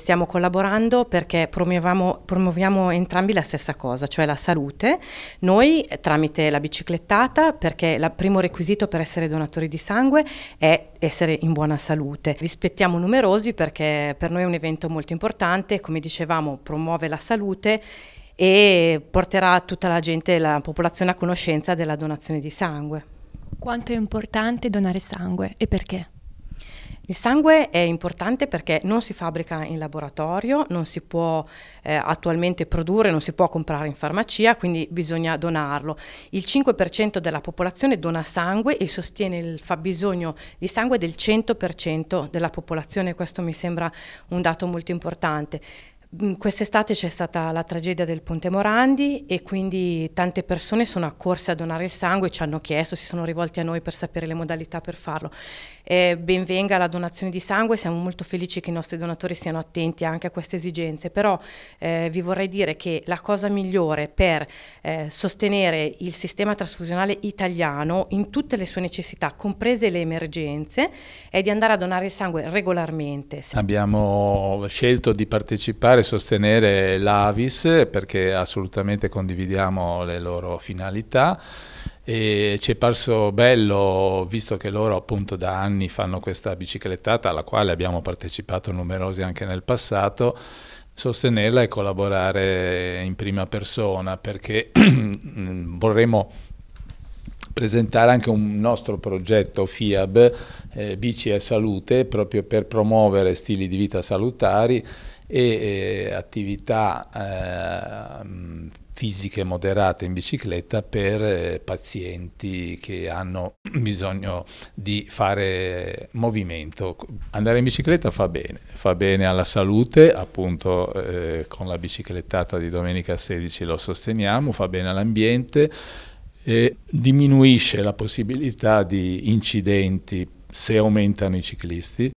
stiamo collaborando perché promuoviamo entrambi la stessa cosa, cioè la salute. Noi tramite la biciclettata, perché il primo requisito per essere donatori di sangue è essere in buona salute. Vi aspettiamo numerosi perché per noi è un evento molto importante, come dicevamo promuove la salute e porterà tutta la gente, la popolazione a conoscenza della donazione di sangue. Quanto è importante donare sangue e perché? Il sangue è importante perché non si fabbrica in laboratorio, non si può attualmente produrre, non si può comprare in farmacia, quindi bisogna donarlo. Il 5% della popolazione dona sangue e sostiene il fabbisogno di sangue del 100% della popolazione, questo mi sembra un dato molto importante. Quest'estate c'è stata la tragedia del Ponte Morandi e quindi tante persone sono accorse a donare il sangue, ci hanno chiesto, si sono rivolti a noi per sapere le modalità per farlo. Ben venga la donazione di sangue, siamo molto felici che i nostri donatori siano attenti anche a queste esigenze, però vi vorrei dire che la cosa migliore per sostenere il sistema trasfusionale italiano in tutte le sue necessità, comprese le emergenze, è di andare a donare il sangue regolarmente. Abbiamo scelto di partecipare e sostenere l'Avis perché assolutamente condividiamo le loro finalità e ci è parso bello, visto che loro appunto da anni fanno questa biciclettata alla quale abbiamo partecipato numerosi anche nel passato, sostenerla e collaborare in prima persona perché vorremmo presentare anche un nostro progetto FIAB, Bici e Salute, proprio per promuovere stili di vita salutari e attività fisiche moderate in bicicletta per pazienti che hanno bisogno di fare movimento. Andare in bicicletta fa bene alla salute, appunto con la biciclettata di domenica 16 lo sosteniamo, fa bene all'ambiente e diminuisce la possibilità di incidenti se aumentano i ciclisti.